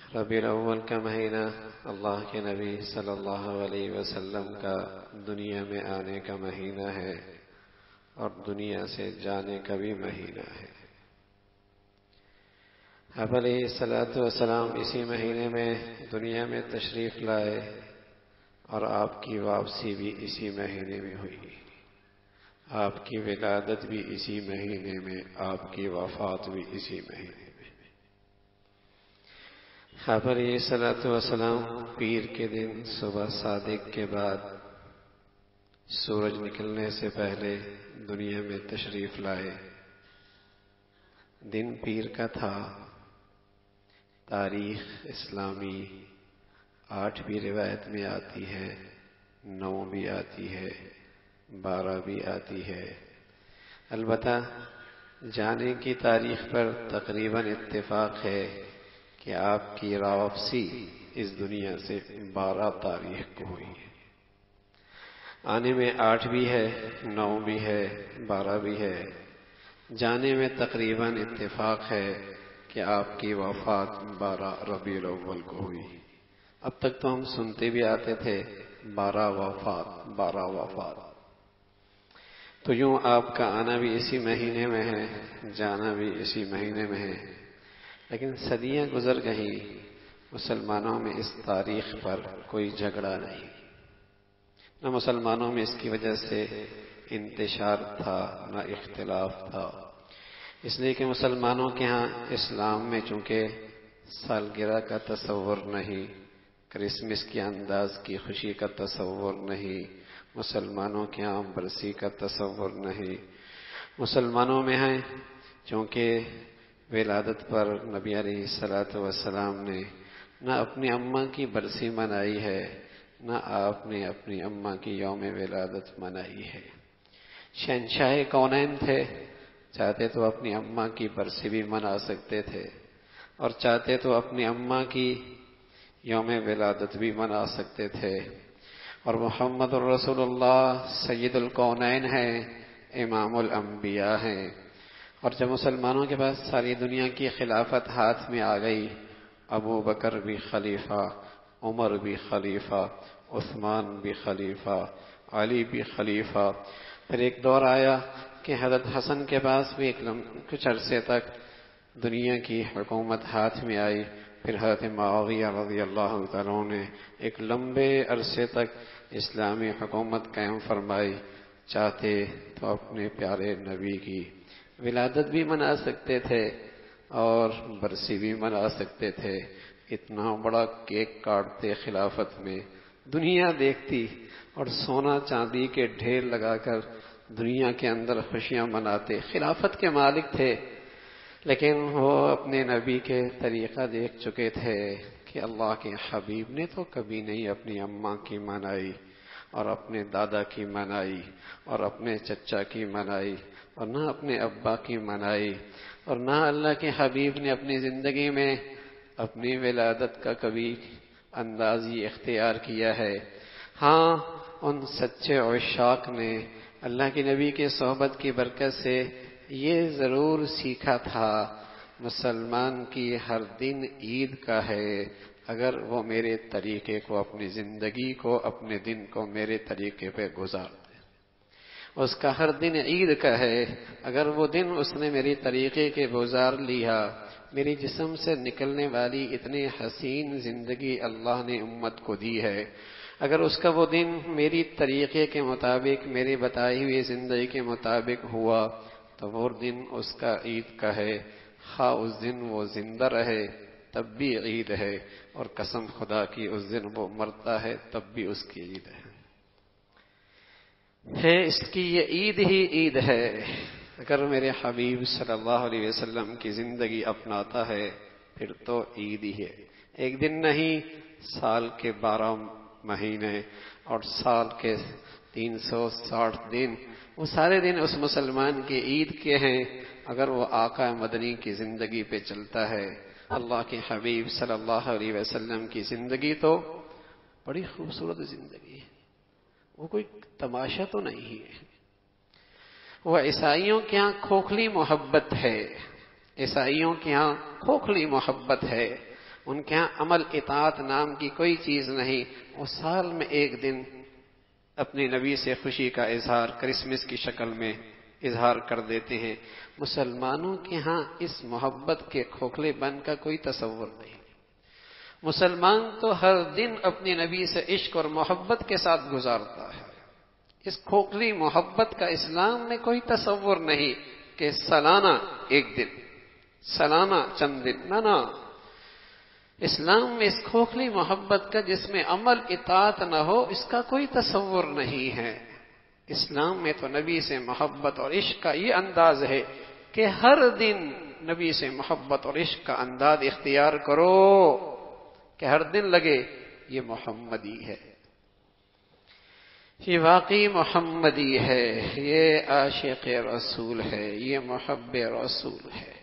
ربیع الاول کا مہینہ اللہ کے نبی صلی اللہ علیہ وسلم کا دنیا میں آنے کا مہینہ ہے اور دنیا سے جانے کا بھی مہینہ ہے۔ آپ علیہ الصلوۃ والسلام اسی مہینے میں دنیا میں تشریف لائے اور آپ کی واپسی بھی اسی مہینے میں ہوئی، آپ کی ولادت بھی اسی مہینے میں، آپ کی وفات بھی اسی مہینے میں۔ آپ علیہ الصلوۃ والسلام پیر کے دن صبح صادق کے بعد سورج نکلنے سے پہلے دنیا میں تشریف لائے۔ دن پیر کا تھا۔ تاریخ اسلامی 8 بھی روایت میں آتی ہے، 9 بھی آتی ہے، 12 بھی آتی ہے۔ البتہ جانے کی تاریخ پر تقریباً اتفاق ہے کہ آپ کی واپسی اس دنیا سے 12 تاریخ کو ہوئی ہے۔ آنے میں 8 بھی ہے، 9 بھی ہے، 12 بھی ہے۔ جانے میں تقریباً اتفاق ہے کہ آپ کی وفات 12 ربیع الاول کو ہوئی۔ اب تک تو ہم سنتے بھی آتے تھے 12 وفات، 12 وفات۔ تو یوں آپ کا آنا بھی اسی مہینے میں ہے، جانا بھی اسی مہینے میں ہے۔ لیکن صدیاں گزر گئیں، مسلمانوں میں اس تاریخ پر کوئی جھگڑا نہیں، نہ مسلمانوں میں اس کی وجہ سے انتشار تھا نہ اختلاف تھا۔ اس لیے کہ مسلمانوں کے ہاں اسلام میں چونکہ سالگرہ کا تصور نہیں، کرسمس کے انداز کی خوشی کا تصور نہیں، مسلمانوں کے ہاں برسی کا تصور نہیں۔ مسلمانوں میں ہیں چونکہ ولادت پر نبی علیہ الصلوۃ والسلام نے نہ اپنی اماں کی برسی منائی ہے، نہ آپ نے اپنی اماں کی یوم ولادت منائی ہے۔ شہنشاہ کونین تھے، چاہتے تو اپنی اماں کی برسی بھی منا سکتے تھے اور چاہتے تو اپنی اماں کی یوم ولادت بھی منا سکتے تھے۔ اور محمد الرسول اللہ سید الکونین ہیں، امام الانبیاء ہیں۔ اور جب مسلمانوں کے پاس ساری دنیا کی خلافت ہاتھ میں آ گئی، ابو بکر بھی خلیفہ، عمر بھی خلیفہ، عثمان بھی خلیفہ، علی بھی خلیفہ۔ پھر ایک دور آیا کہ حضرت حسن کے پاس بھی کچھ عرصے تک دنیا کی حکومت ہاتھ میں آئی۔ پھر حضرت معاویہ رضی اللہ تعالیٰ نے ایک لمبے عرصے تک اسلامی حکومت قائم فرمائی۔ چاہتے تو اپنے پیارے نبی کی ولادت بھی منا سکتے تھے اور برسی بھی منا سکتے تھے۔ اتنا بڑا کیک کاٹتے خلافت میں، دنیا دیکھتی اور سونا چاندی کے ڈھیر لگا کر دنیا کے اندر خوشیاں مناتے۔ خلافت کے مالک تھے، لیکن وہ اپنے نبی کے طریقہ دیکھ چکے تھے کہ اللہ کے حبیب نے تو کبھی نہیں اپنی اماں کی منائی اور اپنے دادا کی منائی اور اپنے چچا کی منائی اور نہ اپنے ابا کی منائی، اور نہ اللہ کے حبیب نے اپنی زندگی میں اپنی ولادت کا کبھی انداز یہ اختیار کیا ہے۔ ہاں، ان سچے عشاق نے اللہ کے نبی کے صحبت کی برکت سے یہ ضرور سیکھا تھا، مسلمان کی ہر دن عید کا ہے اگر وہ میرے طریقے کو، اپنی زندگی کو، اپنے دن کو میرے طریقے پہ گزار دے۔ اس کا ہر دن عید کا ہے اگر وہ دن اس نے میری طریقے کے گزار لیا۔ میری جسم سے نکلنے والی اتنی حسین زندگی اللہ نے امت کو دی ہے، اگر اس کا وہ دن میری طریقے کے مطابق، میری بتائی ہوئی زندگی کے مطابق ہوا تو وہ دن اس کا عید کا ہے۔ خواہ اس دن وہ زندہ رہے تب بھی عید ہے، اور قسم خدا کی اس دن وہ مرتا ہے تب بھی اس کی عید ہے۔ اس کی یہ عید ہی عید ہے۔ اگر میرے حبیب صلی اللہ علیہ وسلم کی زندگی اپناتا ہے پھر تو عید ہی ہے۔ ایک دن نہیں، سال کے 12 مہینے اور سال کے 360 دن، وہ سارے دن اس مسلمان کی عید کے ہیں اگر وہ آقا مدنی کی زندگی پہ چلتا ہے۔ اللہ کے حبیب صلی اللہ علیہ وسلم کی زندگی تو بڑی خوبصورت زندگی ہے، وہ کوئی تماشا تو نہیں ہے۔ وہ عیسائیوں کے ہاں کھوکھلی محبت ہے، عیسائیوں کے ہاں کھوکھلی محبت ہے۔ ان کے ہاں عمل اطاعت نام کی کوئی چیز نہیں. وہ سال میں ایک دن اپنے نبی سے خوشی کا اظہار کرسمس کی شکل میں اظہار کر دیتے ہیں. مسلمانوں کے ہاں اس محبت کے کھوکھلے بن کا کوئی تصور نہیں. مسلمان تو ہر دن اپنے نبی سے عشق اور محبت کے ساتھ گزارتا ہے. اس کھوکھلی محبت کا اسلام میں کوئی تصور نہیں کہ سالانہ ایک دن، سالانہ چند دن، نہ. اسلام میں اس کھوکھلی محبت کا جس میں عمل اطاعت نہ ہو اس کا کوئی تصور نہیں ہے. اسلام میں تو نبی سے محبت اور عشق کا یہ انداز ہے کہ ہر دن نبی سے محبت اور عشق کا انداز اختیار کرو کہ ہر دن لگے یہ محمدی ہے، یہ واقعی محمدی ہے، یہ عاشق رسول ہے، یہ محب رسول ہے.